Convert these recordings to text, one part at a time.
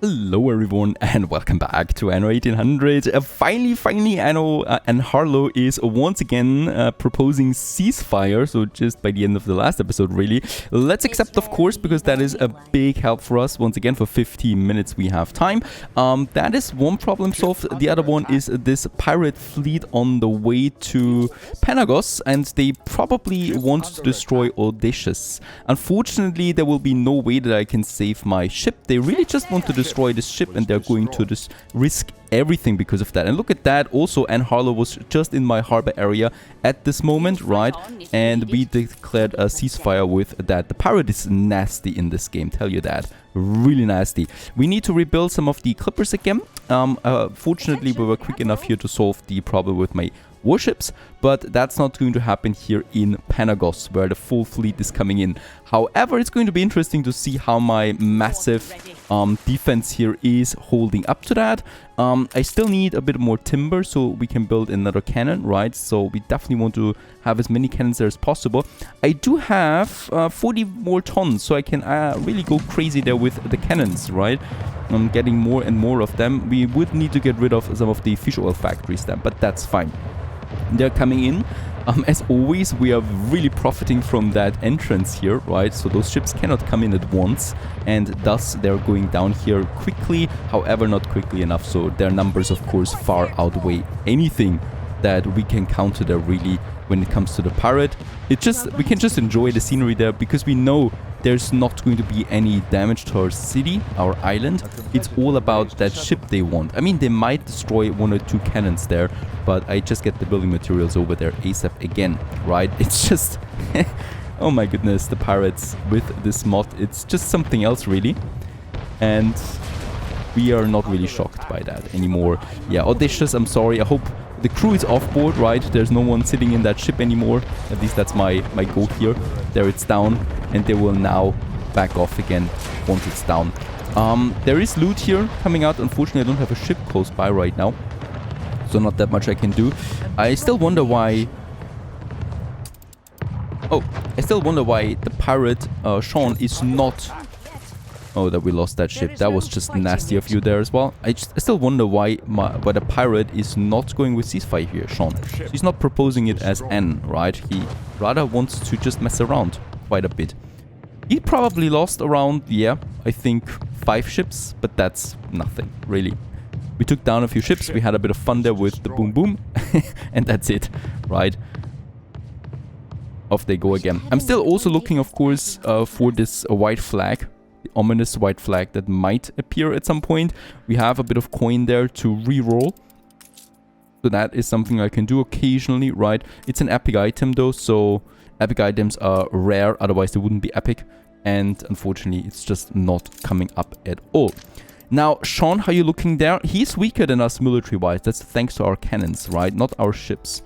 Hello everyone and welcome back to Anno 1800. Finally Anno and Harlow is once again proposing ceasefire, so just by the end of the last episode really. Let's accept of course, because that is a big help for us. Once again, for 15 minutes we have time. That is one problem solved. The other one is this pirate fleet on the way to Panagos, and they probably want to destroy Odysseus. Unfortunately, there will be no way that I can save my ship. They really just want to destroy this ship, and they're going to just risk everything because of that. And look at that, also Anne Harlow was just in my harbor area at this moment, right? And we declared a ceasefire with that. The pirate is nasty in this game, tell you that. Really nasty. We need to rebuild some of the clippers again. Fortunately, we were quick enough here to solve the problem with my warships, but that's not going to happen here in Panagos, where the full fleet is coming in. However, it's going to be interesting to see how my massive defense here is holding up to that. I still need a bit more timber so we can build another cannon, right? So we definitely want to have as many cannons there as possible. I do have 40 more tons, so I can really go crazy there with the cannons, right? I'm getting more and more of them. We would need to get rid of some of the fish oil factories then, but that's fine. They're coming in. As always, we are really profiting from that entrance here, right? So those ships cannot come in at once, and thus they're going down here quickly, however not quickly enough, so their numbers of course far outweigh anything that we can counter there really when it comes to the pirate. We can just enjoy the scenery there, because we know there's not going to be any damage to our city, our island. It's all about that ship they want. I mean, they might destroy one or two cannons there, but I just get the building materials over there ASAP again, right? It's just... oh my goodness, the pirates with this mod, it's just something else really. And we are not really shocked by that anymore. Yeah, Odysseus, I'm sorry, I hope the crew is off board, right? There's no one sitting in that ship anymore. At least that's my goal here. There it's down, and they will now back off again once it's down. There is loot here coming out. Unfortunately, I don't have a ship close by right now, so not that much I can do. I still wonder why... Oh, I still wonder why the pirate, Sean, is not... Oh, that we lost that ship. That was just nasty of you there as well. I still wonder why the pirate is not going with ceasefire here, Sean. He's not proposing it as N, right? He rather wants to just mess around quite a bit. He probably lost around, yeah, I think 5 ships, but that's nothing, really. We took down a few ships, we had a bit of fun there with the boom boom, and that's it, right? Off they go again. I'm still also looking, of course, for this white flag. The ominous white flag that might appear at some point. We have a bit of coin there to re-roll. So that is something I can do occasionally, right? It's an epic item though, so epic items are rare, otherwise they wouldn't be epic. And unfortunately, it's just not coming up at all. Now, Sean, how are you looking there? He's weaker than us military-wise. That's thanks to our cannons, right? Not our ships.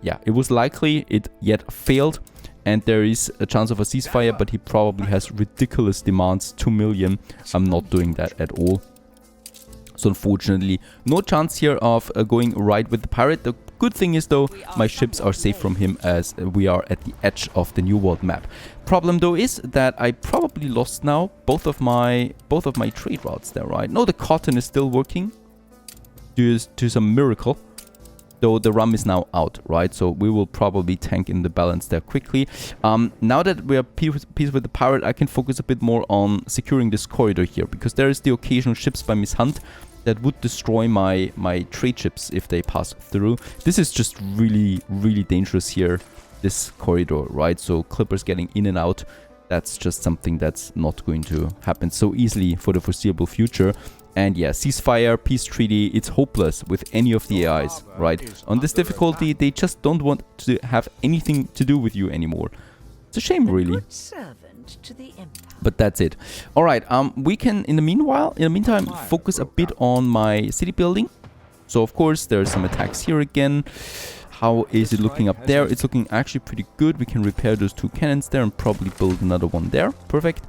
Yeah, it was likely, it yet failed. And there is a chance of a ceasefire, but he probably has ridiculous demands, 2 million. I'm not doing that at all. So unfortunately, no chance here of going right with the pirate. The good thing is though, my ships are safe from him as we are at the edge of the New World map. Problem though is that I probably lost now both of my trade routes there, right? No, the cotton is still working due to some miracle. Though the rum is now out, right? So we will probably tank in the balance there quickly. Now that we are peace with the pirate, I can focus a bit more on securing this corridor here, because there is the occasional ships by Miss Hunt that would destroy my trade ships if they pass through. This is just really, really dangerous here, this corridor, right? So clippers getting in and out, that's just something that's not going to happen so easily for the foreseeable future. And yeah, ceasefire, peace treaty, it's hopeless with any of the AIs, right? On this difficulty, they just don't want to have anything to do with you anymore. It's a shame, really. But that's it. All right, we can, in the meantime, focus a bit on my city building. So, of course, there are some attacks here again. How is it looking up there? It's looking actually pretty good. We can repair those 2 cannons there and probably build another one there. Perfect.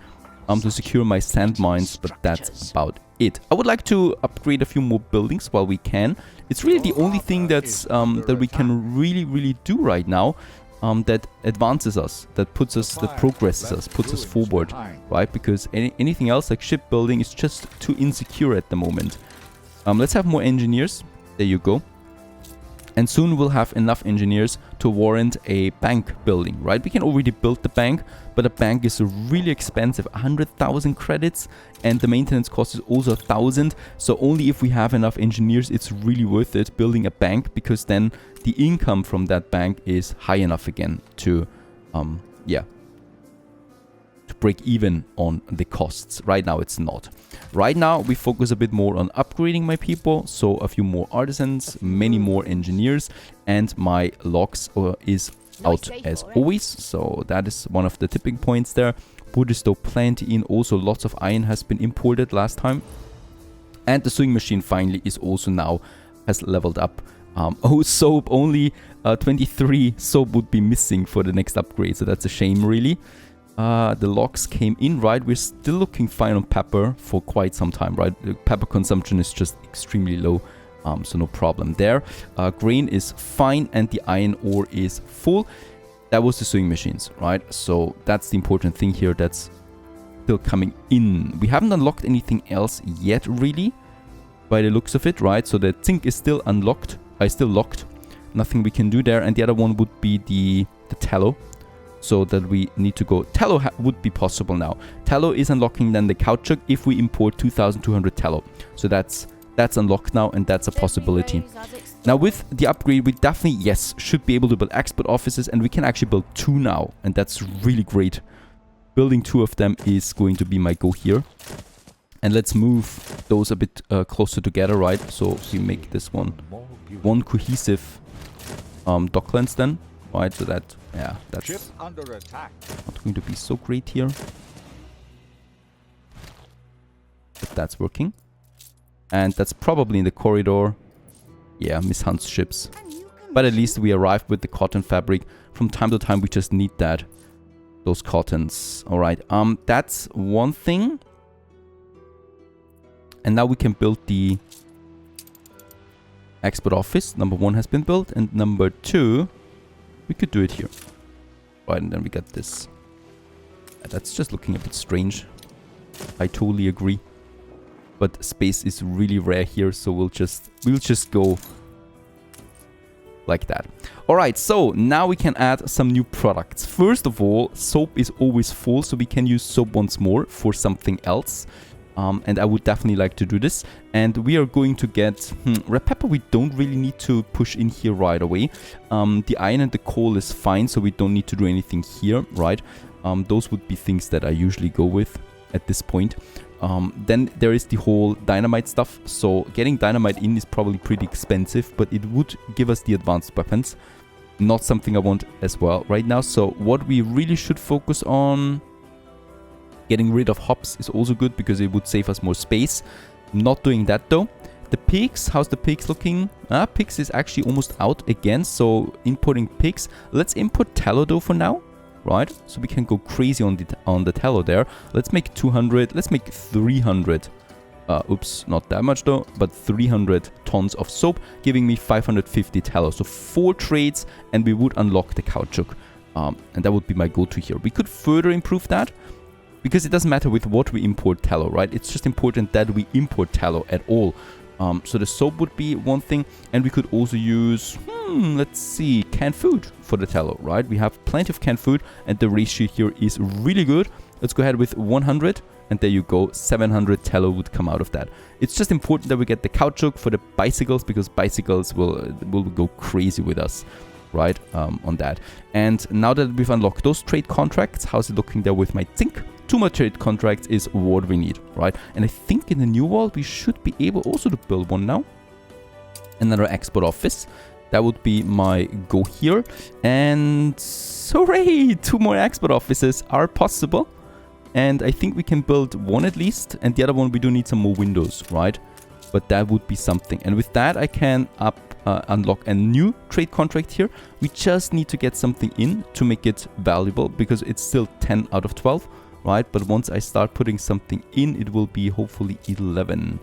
To secure my sand mines, but that's about it. I would like to upgrade a few more buildings while we can. It's really the only thing that's that we can really do right now. that advances us, that puts us, that progresses us, puts us forward, right? Because anything else like shipbuilding is just too insecure at the moment. Let's have more engineers. There you go. And soon we'll have enough engineers to warrant a bank building, right? We can already build the bank, but a bank is really expensive, 100,000 credits, and the maintenance cost is also 1,000. So only if we have enough engineers, it's really worth it building a bank, because then the income from that bank is high enough again to, to break even on the costs. Right now it's not. Right now we focus a bit more on upgrading my people, so a few more artisans, many more engineers, and my logs is out as always. So that is one of the tipping points there. Wood is though plenty in. Also lots of iron has been imported last time, and the sewing machine finally is also now has leveled up. Oh, soap, only 23 soap would be missing for the next upgrade, so that's a shame really. The logs came in, right? We're still looking fine on pepper for quite some time, right? The pepper consumption is just extremely low, so no problem there. Grain is fine, and the iron ore is full. That was the sewing machines, right? So that's the important thing here that's still coming in. We haven't unlocked anything else yet, really, by the looks of it, right? So the zinc is still unlocked. Still locked. Nothing we can do there. And the other one would be the tallow. So that we need to go. Tallow would be possible now. Tallow is unlocking then the caoutchouc if we import 2,200 tallow. So that's unlocked now, and that's a possibility. Now with the upgrade, we definitely, yes, should be able to build export offices, and we can actually build 2 now, and that's really great. Building 2 of them is going to be my go here. And let's move those a bit closer together, right? So we make this one cohesive docklands then. Right, so that, yeah, that's not going to be so great here. But that's working. And that's probably in the corridor. Yeah, Miss Hunt's ships. But at least we arrived with the cotton fabric. From time to time, we just need that. Those cottons. Alright, that's one thing. And now we can build the export office. Number 1 has been built. And number 2... we could do it here. Right, and then we got this. That's just looking a bit strange. I totally agree. But space is really rare here, so we'll just go like that. Alright, so now we can add some new products. First of all, soap is always full, so we can use soap once more for something else. And I would definitely like to do this. And we are going to get... red pepper we don't really need to push in here right away. The iron and the coal is fine, so we don't need to do anything here, right? Those would be things that I usually go with at this point. Then there is the whole dynamite stuff. So getting dynamite in is probably pretty expensive, but it would give us the advanced weapons. Not something I want as well right now. So what we really should focus on... getting rid of hops is also good, because it would save us more space. Not doing that though. The pigs, how's the pigs looking? Pigs is actually almost out again, so importing pigs. Let's import tallow though for now, right? So we can go crazy on the tallow there. Let's make 200, let's make 300. Oops, not that much though, but 300 tons of soap, giving me 550 tallow. So 4 trades and we would unlock the caoutchouc. And that would be my go-to here. We could further improve that, because it doesn't matter with what we import tallow, right? It's just important that we import tallow at all. So the soap would be one thing, and we could also use, let's see, canned food for the tallow, right? We have plenty of canned food, and the ratio here is really good. Let's go ahead with 100, and there you go, 700 tallow would come out of that. It's just important that we get the caoutchouc for the bicycles, because bicycles will go crazy with us, right, on that. And now that we've unlocked those trade contracts, how's it looking there with my zinc? 2 more trade contracts is what we need, right? And I think in the new world we should be able also to build one now. Another export office. That would be my go here. And hooray! 2 more export offices are possible. And I think we can build one at least. And the other one we do need some more windows, right? But that would be something. And with that I can unlock a new trade contract here. We just need to get something in to make it valuable, because it's still 10 out of 12. Right, but once I start putting something in, it will be hopefully 11.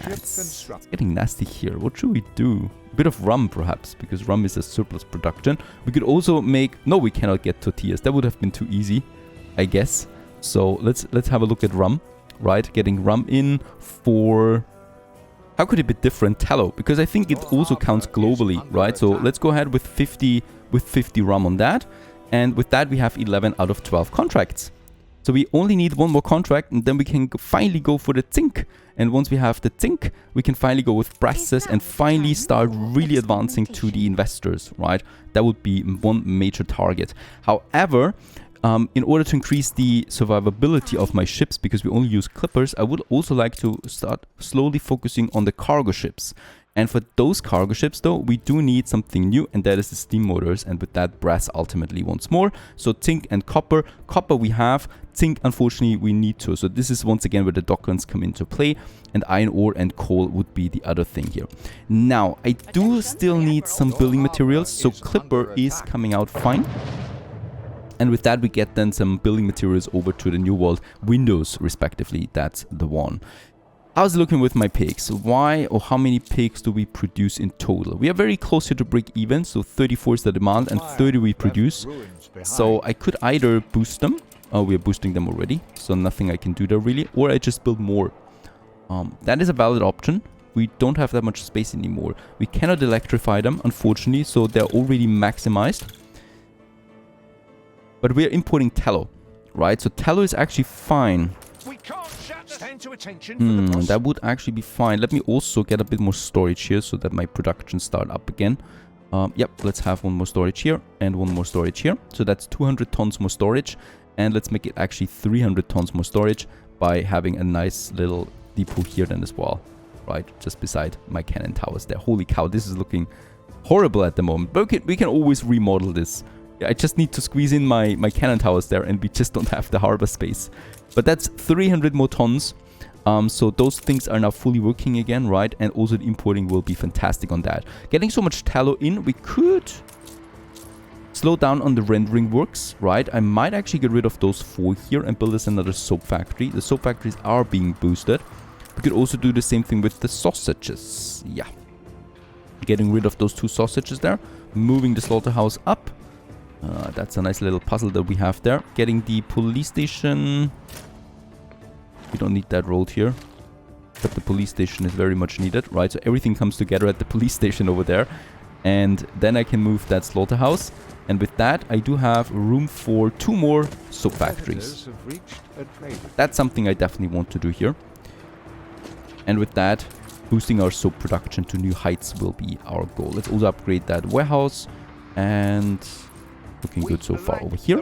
It's getting nasty here. What should we do? A bit of rum, perhaps, because rum is a surplus production. We could also make... No, we cannot get tortillas. That would have been too easy, I guess. So let's have a look at rum, right? Getting rum in for... How could it be different? Tallow, because I think it also counts globally, right? So let's go ahead with 50 rum on that. And with that, we have 11 out of 12 contracts. So we only need one more contract, and then we can finally go for the zinc. And once we have the zinc, we can finally go with brasses and finally start really advancing to the investors, right? That would be one major target. However, in order to increase the survivability of my ships, because we only use clippers, I would also like to start slowly focusing on the cargo ships. And for those cargo ships, though, we do need something new, and that is the steam motors, and with that, brass ultimately once more. So zinc and copper. Copper we have, zinc unfortunately we need to. So this is once again where the docklands come into play, and iron ore and coal would be the other thing here. Now, I do still need some building materials, so clipper is coming out fine. And with that, we get then some building materials over to the New World windows, respectively. That's the one. How's it looking with my pigs? Why or how many pigs do we produce in total? We are very close here to break even, so 34 is the demand and 30 we produce. So I could either boost them. Oh, we are boosting them already, so nothing I can do there really. Or I just build more. That is a valid option. We don't have that much space anymore. We cannot electrify them, unfortunately, so they're already maximized. But we are importing tallow, right? So tallow is actually fine. That would actually be fine. Let me also get a bit more storage here so that my production start up again. Yep, let's have one more storage here and one more storage here. So that's 200 tons more storage. And let's make it actually 300 tons more storage by having a nice little depot here then as well. Right, just beside my cannon towers there. Holy cow, this is looking horrible at the moment. But we can always remodel this. I just need to squeeze in my cannon towers there, and we just don't have the harbor space. But that's 300 more tons. So those things are now fully working again, right? And also the importing will be fantastic on that. Getting so much tallow in, we could slow down on the rendering works, right? I might actually get rid of those 4 here and build us another soap factory. The soap factories are being boosted. We could also do the same thing with the sausages. Yeah. Getting rid of those 2 sausages there. Moving the slaughterhouse up. That's a nice little puzzle that we have there. Getting the police station. We don't need that road here. But the police station is very much needed, right? So everything comes together at the police station over there. And then I can move that slaughterhouse. And with that, I do have room for 2 more soap factories. That's something I definitely want to do here. And with that, boosting our soap production to new heights will be our goal. Let's also upgrade that warehouse. And looking good so far over here.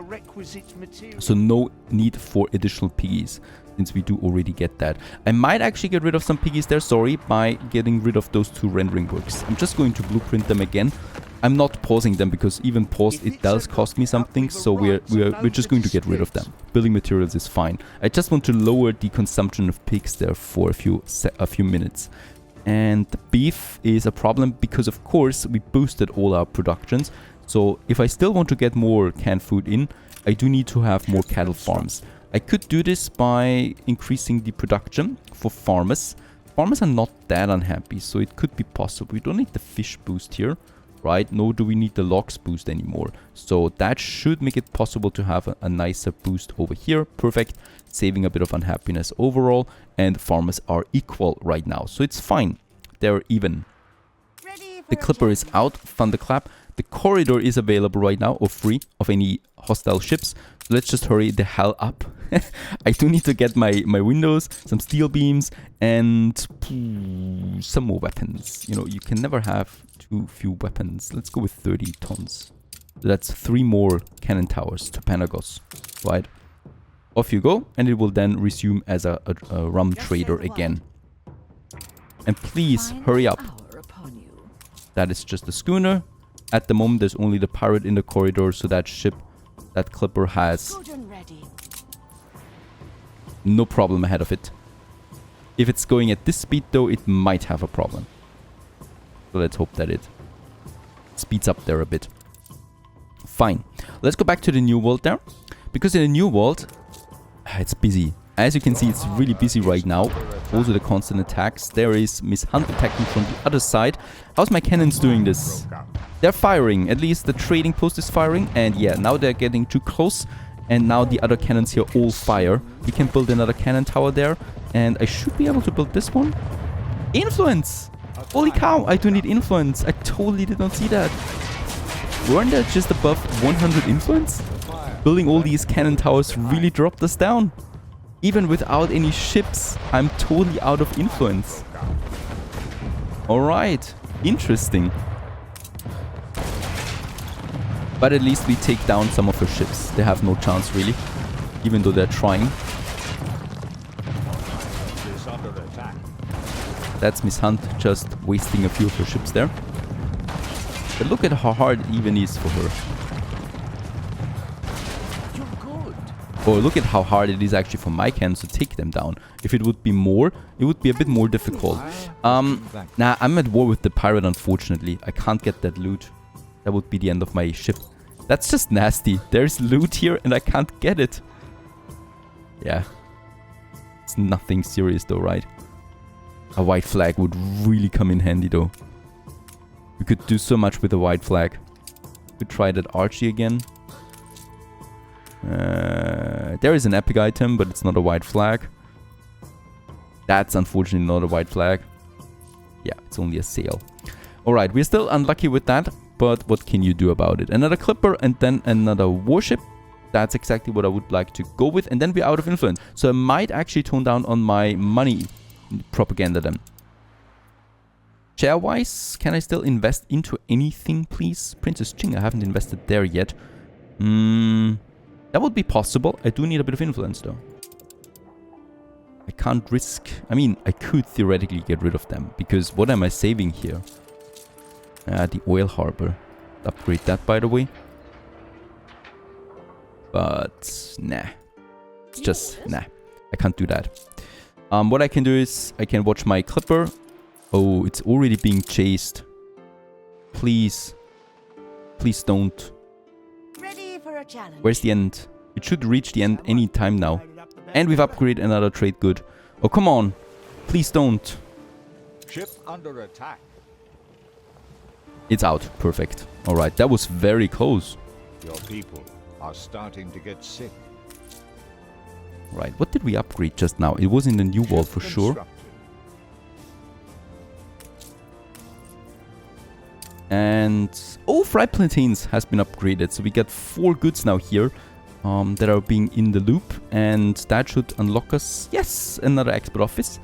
So no need for additional piggies, since we do already get that. I might actually get rid of some piggies there, sorry, by getting rid of those 2 rendering works. I'm just going to blueprint them again. I'm not pausing them because even paused it does cost me something, so we're just going to get rid of them. Building materials is fine. I just want to lower the consumption of pigs there for a few minutes. And the beef is a problem because of course we boosted all our productions. So if I still want to get more canned food in, I do need to have more cattle farms. I could do this by increasing the production for farmers. Farmers are not that unhappy, so it could be possible. We don't need the fish boost here, right? Nor do we need the logs boost anymore. So that should make it possible to have a nicer boost over here. Perfect. Saving a bit of unhappiness overall. And farmers are equal right now, so it's fine. They're even. The clipper is out. Thunderclap. The corridor is available right now, or free, of any hostile ships. So let's just hurry the hell up. I do need to get my windows, some steel beams, and some more weapons. You know, you can never have too few weapons. Let's go with 30 tons. So that's 3 more cannon towers to Panagos, right? Off you go, and it will then resume as a rum trader again. And please, hurry up. That is just a schooner. At the moment, there's only the pirate in the corridor, so that ship, that clipper has no problem ahead of it. If it's going at this speed, though, it might have a problem. So let's hope that it speeds up there a bit. Fine. Let's go back to the New World there. Because in the New World, it's busy. as you can see, it's really busy right now. Also the constant attacks. There is Miss Hunt attacking from the other side. How's my cannons doing this? They're firing. At least the trading post is firing. And yeah, now they're getting too close. And now the other cannons here all fire. We can build another cannon tower there. And I should be able to build this one. Influence! Holy cow, I do need influence. I totally did not see that. Weren't there just above 100 influence? Building all these cannon towers really dropped us down. Even without any ships, I'm totally out of influence. Alright, interesting. But at least we take down some of her ships. They have no chance really, even though they're trying. That's Miss Hunt just wasting a few of her ships there. But look at how hard it even is for her. Oh, look at how hard it is actually for my cannons to take them down. If it would be more, it would be a bit more difficult. Nah, I'm at war with the pirate, unfortunately. I can't get that loot. That would be the end of my ship. That's just nasty. There's loot here and I can't get it. Yeah. It's nothing serious though, right? A white flag would really come in handy though. We could do so much with a white flag. We could try that Archie again. There is an epic item, but it's not a white flag. That's unfortunately not a white flag. Yeah, it's only a sail. Alright, we're still unlucky with that, but what can you do about it? Another clipper and then another warship. That's exactly what I would like to go with. And then we're out of influence. So I might actually tone down on my money propaganda then. Share-wise, can I still invest into anything, please? Princess Ching, I haven't invested there yet. That would be possible. I do need a bit of influence though. I can't risk... I mean, I could theoretically get rid of them. Because what am I saving here? The oil harbor. Upgrade that, by the way. But, nah. It's just, nah. I can't do that. What I can do is, I can watch my clipper. Oh, it's already being chased. Please. Please don't. Where's the end? It should reach the end any time now. And we've upgraded another trade good. Oh, come on. Please don't. Ship under attack. It's out. Perfect. Alright, that was very close. Your people are starting to get sick. Right, what did we upgrade just now? It was in the new wall for sure. And... oh, fried plantains has been upgraded. So we got 4 goods now here that are being in the loop. And that should unlock us... yes, another export office.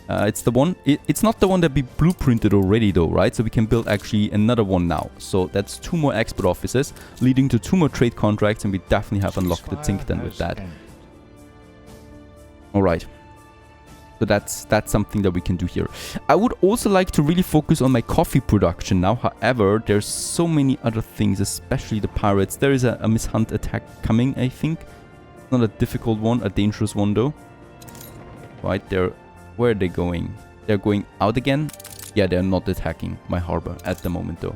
It's the one... it's not the one that we blueprinted already though, right? So we can build actually another one now. So that's 2 more export offices, leading to 2 more trade contracts. And we definitely have unlocked the zinc then with that. Alright. So that's something that we can do here. I would also like to really focus on my coffee production now. However, there's so many other things, especially the pirates. There is a Miss Hunt attack coming, I think. Not a difficult one, a dangerous one though. Right there. Where are they going? They're going out again? Yeah, they're not attacking my harbor at the moment though.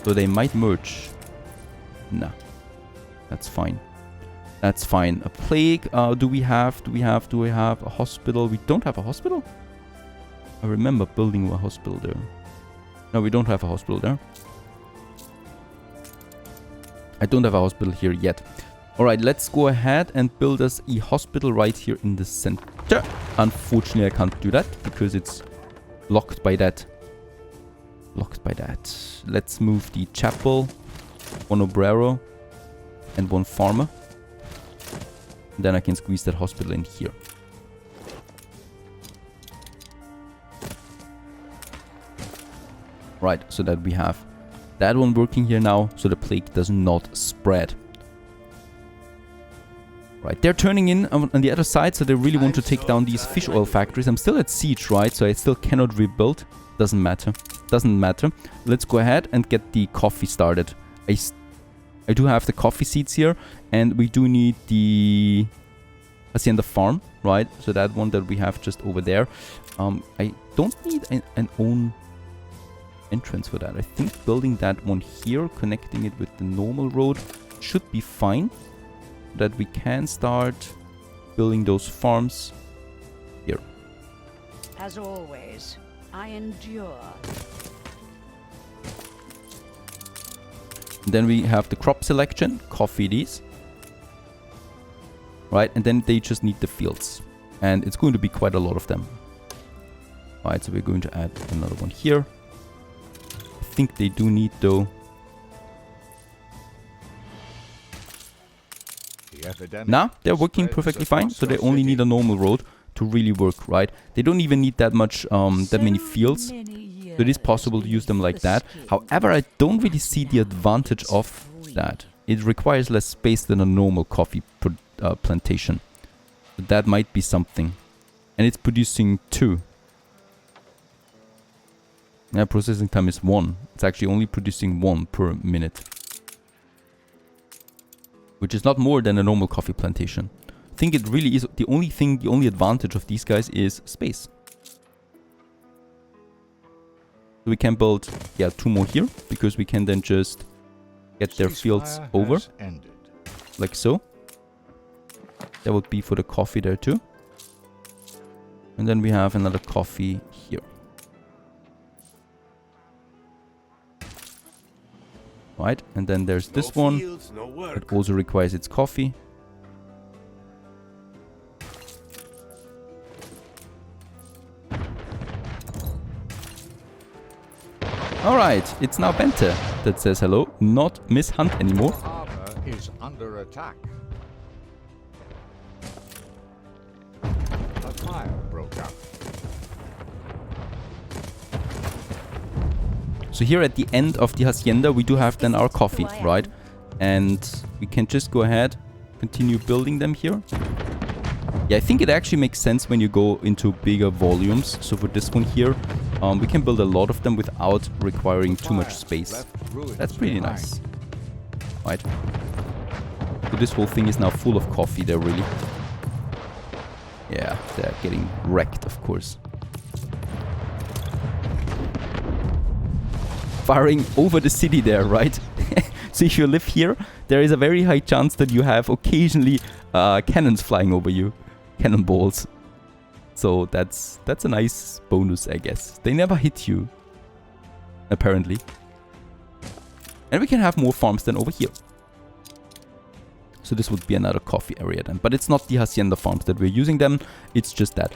So they might merge. Nah. That's fine. That's fine. A plague. Do we have a hospital? We don't have a hospital? I remember building a hospital there. No, we don't have a hospital there. I don't have a hospital here yet. Alright, let's go ahead and build us a hospital right here in the center. Unfortunately, I can't do that because it's blocked by that. Blocked by that. Let's move the chapel, 1 obrero, and 1 farmer. Then I can squeeze that hospital in here. Right, so that we have that one working here now, so the plague does not spread. Right, they're turning in on the other side, so they really want to take down these fish oil factories. I'm still at siege, right? So I still cannot rebuild. Doesn't matter. Doesn't matter. Let's go ahead and get the coffee started. I do have the coffee seeds here, and we do need the Hacienda farm, right? So that one that we have just over there. I don't need an own entrance for that. I think building that one here, connecting it with the normal road, should be fine. That we can start building those farms here. As always, I endure. And then we have the crop selection, coffee these. Right, and then they just need the fields. And it's going to be quite a lot of them. Alright, so we're going to add another one here. I think they do need though. Nah, they're working perfectly fine. So they only need a normal road to really work, right? They don't even need that much, that many fields. So it is possible to use them like that. However, I don't really see the advantage of that. It requires less space than a normal coffee plantation. But that might be something. And it's producing 2. Yeah, processing time is 1. It's actually only producing 1 per minute. Which is not more than a normal coffee plantation. I think it really is the only advantage of these guys is space. So we can build, yeah, 2 more here, because we can then just get their fields over, like so. That would be for the coffee there too. And then we have another coffee here. Right, and then there's this one. It also requires its coffee. Alright, it's now Bente that says hello, not Miss Hunt anymore. The harbor is under attack. A fire broke out. So here at the end of the hacienda, we do have then our coffee, right? And we can just go ahead, continue building them here. Yeah, I think it actually makes sense when you go into bigger volumes. So for this one here, we can build a lot of them without requiring too much space. That's pretty nice. Right. So this whole thing is now full of coffee there, really. Yeah, they're getting wrecked, of course. Firing over the city there, right? So if you live here, there is a very high chance that you have occasionally cannons flying over you. Cannonballs. So that's a nice bonus, I guess. They never hit you, apparently. And we can have more farms than over here. So this would be another coffee area then. But it's not the hacienda farms that we're using them. It's just that.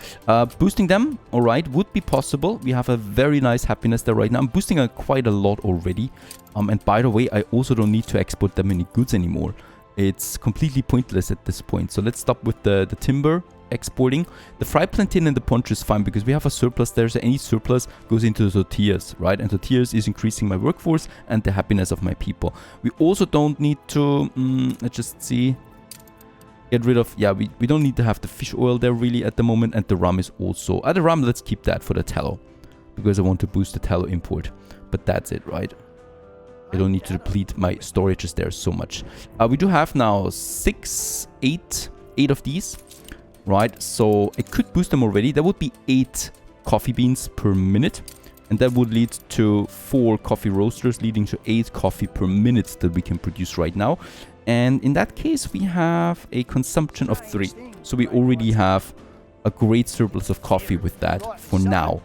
Boosting them, alright, would be possible. We have a very nice happiness there right now. I'm boosting quite a lot already. And by the way, I also don't need to export that many goods anymore. It's completely pointless at this point. So let's stop with the timber exporting. The fried plantain and the punch is fine because we have a surplus there. So any surplus goes into the tortillas, right? And tortillas is increasing my workforce and the happiness of my people. We also don't need to, let's just see, get rid of, yeah, we don't need to have the fish oil there really at the moment. And the rum is also, the rum, let's keep that for the tallow because I want to boost the tallow import. But that's it, right? I don't need to deplete my storages there so much. We do have now 8 of these. Right, so I could boost them already. That would be 8 coffee beans per minute. And that would lead to 4 coffee roasters, leading to 8 coffee per minute that we can produce right now. And in that case, we have a consumption of 3. So we already have a great surplus of coffee with that for now.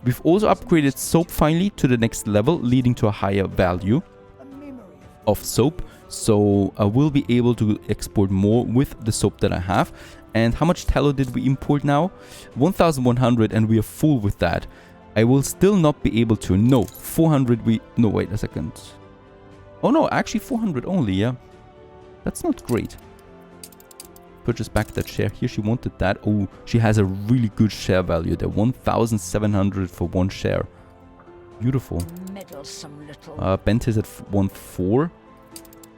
We've also upgraded soap finally to the next level, leading to a higher value of soap. So I will be able to export more with the soap that I have. And how much tallow did we import now? 1,100, and we are full with that. I will still not be able to. No, 400 we... No, wait a second. Oh no, actually 400 only, yeah. That's not great. Purchase back that share. Here she wanted that. Oh, she has a really good share value there. 1,700 for 1 share. Beautiful. Bent is at 1.4.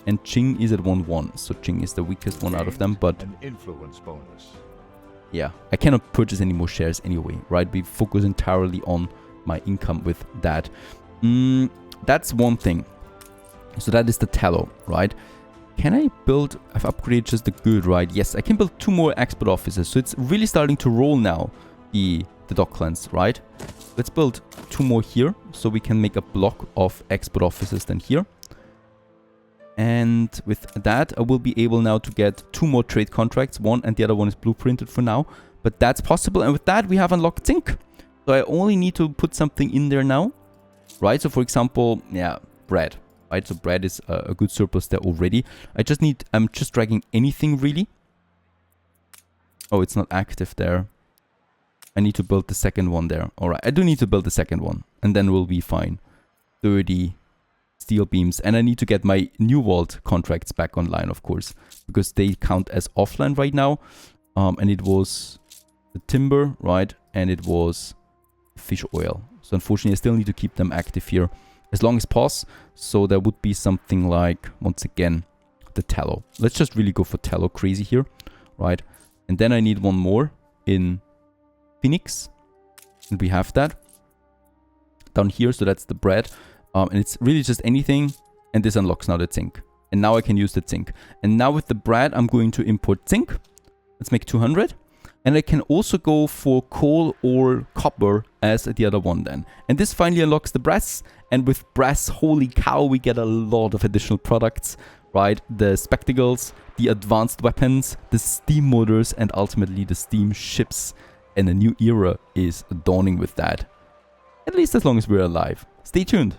And Ching is at 1.1, so Ching is the weakest one out of them, but an influence bonus. Yeah, I cannot purchase any more shares anyway, right? We focus entirely on my income with that. That's one thing. So that is the tallow, right? Can I build... I've upgraded just the good, right? Yes, I can build 2 more export offices, so it's really starting to roll now, the Docklands, right? Let's build 2 more here, so we can make a block of export offices then here. And with that, I will be able now to get 2 more trade contracts. One and the other one is blueprinted for now. But that's possible. And with that, we have unlocked zinc. So I only need to put something in there now. Right? So for example, yeah, bread. Right? So bread is a good surplus there already. I'm just dragging anything really. Oh, it's not active there. I need to build the second one there. Alright, I do need to build the second one. And then we'll be fine. 30 steel beams. And I need to get my New World contracts back online, of course. Because they count as offline right now. And it was the timber, right? And it was fish oil. So unfortunately, I still need to keep them active here as long as possible. So there would be something like, once again, the tallow. Let's just really go for tallow crazy here, right? And then I need one more in Phoenix. And we have that down here. So that's the bread. And it's really just anything. And this unlocks now the zinc. And now I can use the zinc. And now with the bread, I'm going to import zinc. Let's make 200. And I can also go for coal or copper as the other one then. And this finally unlocks the brass. And with brass, holy cow, we get a lot of additional products, right? The spectacles, the advanced weapons, the steam motors, and ultimately the steam ships. And a new era is dawning with that. At least as long as we're alive. Stay tuned.